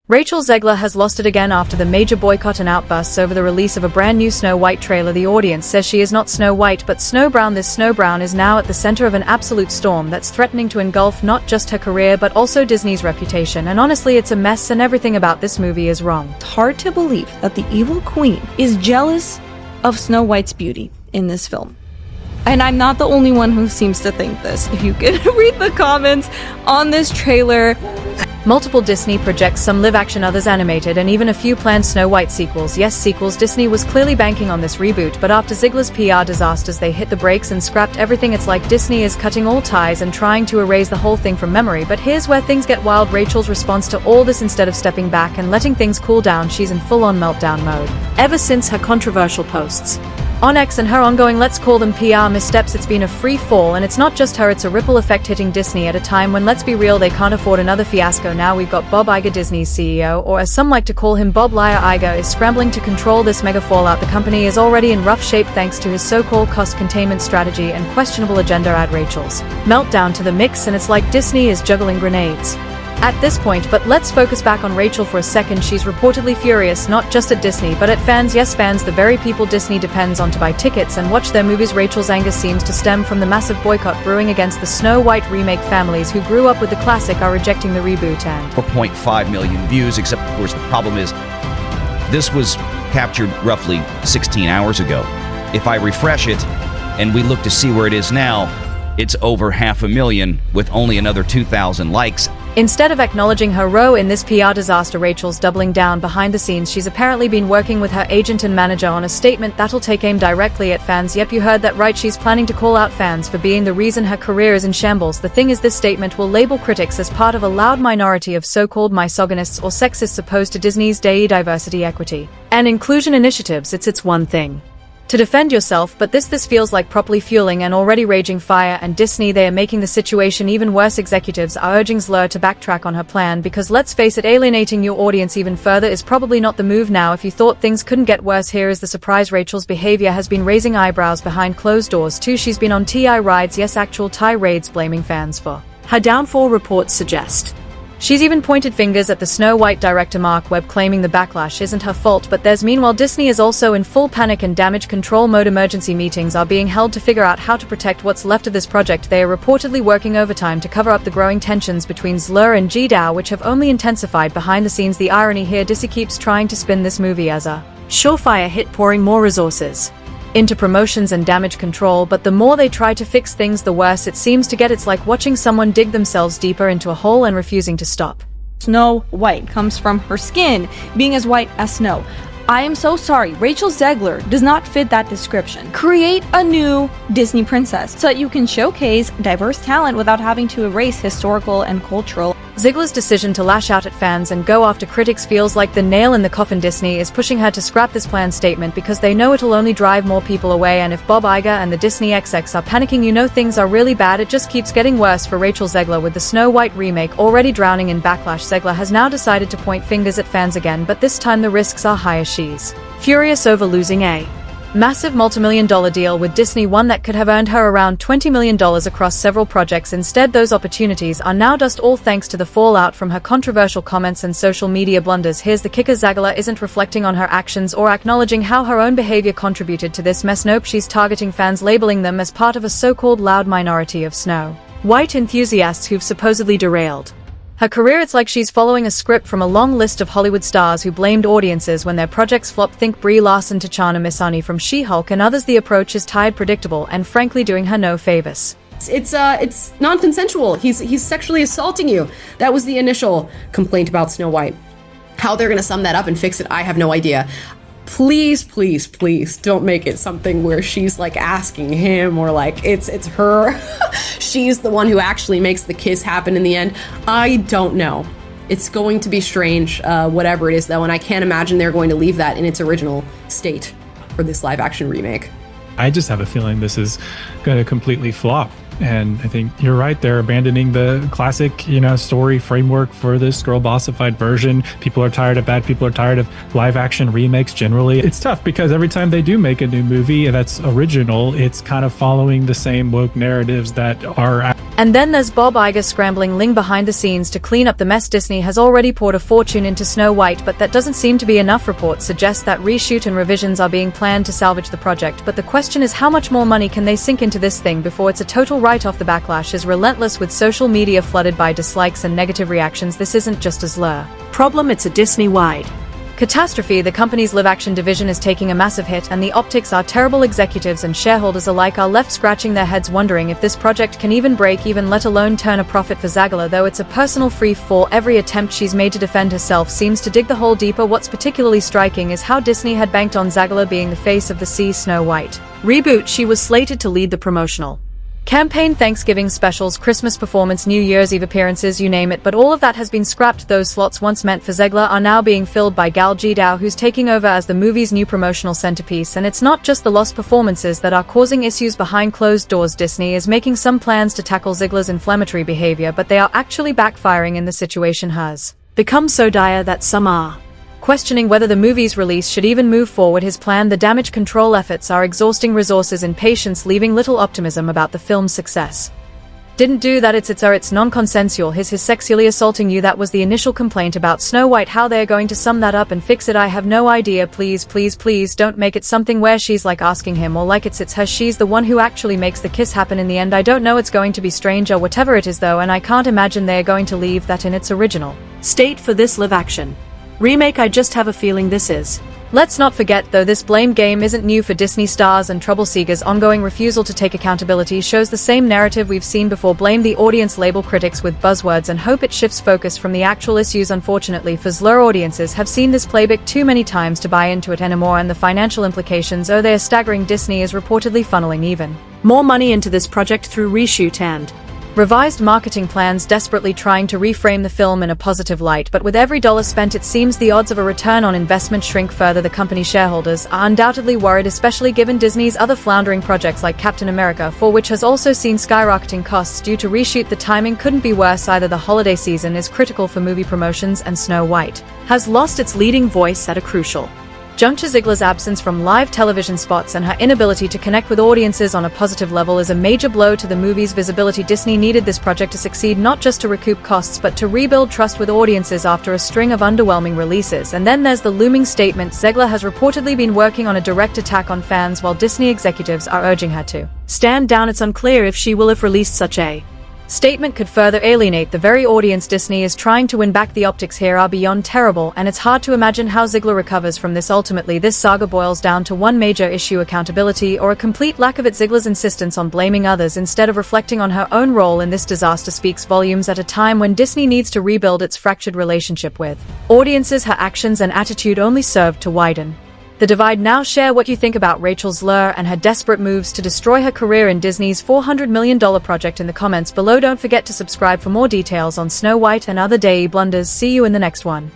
Rachel Zegler has lost it again after the major boycott and outbursts over the release of a brand new Snow White trailer. The audience says she is not Snow White but Snow Brown. This Snow Brown is now at the center of an absolute storm that's threatening to engulf not just her career but also Disney's reputation, and honestly it's a mess and everything about this movie is wrong. It's hard to believe that the evil queen is jealous of Snow White's beauty in this film. And I'm not the only one who seems to think this. If you could read the comments on this trailer. Multiple Disney projects, some live-action, others animated, and even a few planned Snow White sequels. Yes, sequels. Disney was clearly banking on this reboot, but after Zegler's PR disasters they hit the brakes and scrapped everything. It's like Disney is cutting all ties and trying to erase the whole thing from memory. But here's where things get wild. Rachel's response to all this, instead of stepping back and letting things cool down, she's in full-on meltdown mode. Ever since her controversial posts on X and her ongoing, let's call them, PR missteps, it's been a free fall, and it's not just her, it's a ripple effect hitting Disney at a time when, let's be real, they can't afford another fiasco. Now we've got Bob Iger, Disney's CEO, or as some like to call him, Bob Liar Iger, is scrambling to control this mega fallout. The company is already in rough shape thanks to his so-called cost containment strategy and questionable agenda. Add Rachel's meltdown to the mix and it's like Disney is juggling grenades at this point. But let's focus back on Rachel for a second. She's reportedly furious not just at Disney but at fans. Yes, fans, the very people Disney depends on to buy tickets and watch their movies. Rachel's anger seems to stem from the massive boycott brewing against the Snow White remake. Families who grew up with the classic are rejecting the reboot and 4.5 million views, except of course the problem is this was captured roughly 16 hours ago. If I refresh it and we look to see where it is now, it's over 500,000 with only another 2,000 likes. Instead of acknowledging her role in this PR disaster, Rachel's doubling down behind the scenes. She's apparently been working with her agent and manager on a statement that'll take aim directly at fans. Yep, you heard that right. She's planning to call out fans for being the reason her career is in shambles. The thing is, this statement will label critics as part of a loud minority of so-called misogynists or sexists opposed to Disney's diversity, equity, and inclusion initiatives. It's one thing to defend yourself, but this feels like properly fueling an already raging fire, and Disney, they are making the situation even worse. Executives are urging Zegler to backtrack on her plan because, let's face it, alienating your audience even further is probably not the move now. If you thought things couldn't get worse, here is the surprise. Rachel's behavior has been raising eyebrows behind closed doors too. She's been on TI rides, yes, actual tirades, blaming fans for her downfall, reports suggest. She's even pointed fingers at the Snow White director Mark Webb, claiming the backlash isn't her fault. But meanwhile, Disney is also in full panic and damage control mode. Emergency meetings are being held to figure out how to protect what's left of this project. They are reportedly working overtime to cover up the growing tensions between Zegler and Dow, which have only intensified behind the scenes. The irony here, Disney keeps trying to spin this movie as a surefire hit, pouring more resources into promotions and damage control, but the more they try to fix things, the worse it seems to get. It's like watching someone dig themselves deeper into a hole and refusing to stop. Snow White comes from her skin being as white as snow. I am so sorry, Rachel Zegler does not fit that description. Create a new Disney princess so that you can showcase diverse talent without having to erase historical and cultural. Zegler's decision to lash out at fans and go after critics feels like the nail in the coffin. Disney is pushing her to scrap this planned statement because they know it'll only drive more people away, and if Bob Iger and the Disney execs are panicking, you know things are really bad. It just keeps getting worse for Rachel Zegler. With the Snow White remake already drowning in backlash, Zegler has now decided to point fingers at fans again, but this time the risks are higher. She's furious over losing a massive multi-million-dollar deal with Disney, one that could have earned her around $20 million across several projects. Instead, those opportunities are now dust, all thanks to the fallout from her controversial comments and social media blunders. Here's the kicker: Zegler isn't reflecting on her actions or acknowledging how her own behavior contributed to this mess. Nope, she's targeting fans, labeling them as part of a so-called loud minority of Snow White enthusiasts who've supposedly derailed her career. It's like she's following a script from a long list of Hollywood stars who blamed audiences when their projects flopped. Think Brie Larson, Tachana Missani from She-Hulk, and others. The approach is tired, predictable, and frankly doing her no favors. It's non-consensual. He's sexually assaulting you. That was the initial complaint about Snow White. How they're gonna sum that up and fix it, I have no idea. Please, please, please don't make it something where she's like asking him, or like it's her. She's the one who actually makes the kiss happen in the end. I don't know. It's going to be strange, whatever it is though, and I can't imagine they're going to leave that in its original state for this live action remake. I just have a feeling this is going to completely flop. And I think you're right, they're abandoning the classic, story framework for this girl bossified version. People are tired of that. People are tired of live action remakes generally. It's tough because every time they do make a new movie that's original, it's kind of following the same woke narratives that are And then there's Bob Iger scrambling Ling behind the scenes to clean up the mess. Disney has already poured a fortune into Snow White, but that doesn't seem to be enough. Reports suggest that reshoot and revisions are being planned to salvage the project, but the question is how much more money can they sink into this thing before it's a total write-off? The backlash is relentless, with social media flooded by dislikes and negative reactions. This isn't just a Zegler problem, it's a Disney-wide catastrophe. The company's live-action division is taking a massive hit, and the optics are terrible. Executives and shareholders alike are left scratching their heads wondering if this project can even break even, let alone turn a profit. For Zegler, though, it's a personal free fall. Every attempt she's made to defend herself seems to dig the hole deeper. What's particularly striking is how Disney had banked on Zegler being the face of the Snow White reboot. She was slated to lead the promotional campaign, Thanksgiving specials, Christmas performance, New Year's Eve appearances, you name it, but all of that has been scrapped. Those slots once meant for Zegler are now being filled by Gal Gadot, who's taking over as the movie's new promotional centerpiece. And it's not just the lost performances that are causing issues behind closed doors. Disney is making some plans to tackle Zegler's inflammatory behavior, but they are actually backfiring, and the situation has become so dire that some are questioning whether the movie's release should even move forward. His plan, the damage control efforts, are exhausting resources and patience, leaving little optimism about the film's success. Didn't do that, it's non-consensual. His sexually assaulting you, that was the initial complaint about Snow White. How they're going to sum that up and fix it, I have no idea. Please don't make it something where she's like asking him, or like it's her. She's the one who actually makes the kiss happen in the end. I don't know, it's going to be strange or whatever it is though, and I can't imagine they're going to leave that in its original state for this live-action remake. I just have a feeling this is. Let's not forget, though, this blame game isn't new for Disney stars and trouble seekers. Ongoing refusal to take accountability shows the same narrative we've seen before. Blame the audience, label critics with buzzwords, and hope it shifts focus from the actual issues. Unfortunately for Zegler, audiences have seen this playbook too many times to buy into it anymore, and the financial implications, oh, they're staggering. Disney is reportedly funneling even more money into this project through reshoot and revised marketing plans, desperately trying to reframe the film in a positive light. But with every dollar spent, it seems the odds of a return on investment shrink further. The company shareholders are undoubtedly worried, especially given Disney's other floundering projects like Captain America 4, which has also seen skyrocketing costs due to reshoot. The timing couldn't be worse either. The holiday season is critical for movie promotions, and Snow White has lost its leading voice at a crucial juncture. Zegler's absence from live television spots and her inability to connect with audiences on a positive level is a major blow to the movie's visibility. Disney needed this project to succeed, not just to recoup costs but to rebuild trust with audiences after a string of underwhelming releases. And then there's the looming statement. Zegler has reportedly been working on a direct attack on fans, while Disney executives are urging her to stand down. It's unclear if she will have released such a statement could further alienate the very audience Disney is trying to win back. The optics here are beyond terrible, and it's hard to imagine how Zegler recovers from this. Ultimately, this saga boils down to one major issue: accountability, or a complete lack of it. Zegler's insistence on blaming others instead of reflecting on her own role in this disaster speaks volumes at a time when Disney needs to rebuild its fractured relationship with audiences. Her actions and attitude only served to widen the divide. Now share what you think about Rachel Zegler and her desperate moves to destroy her career in Disney's $400 million project in the comments below. Don't forget to subscribe for more details on Snow White and other day blunders. See you in the next one.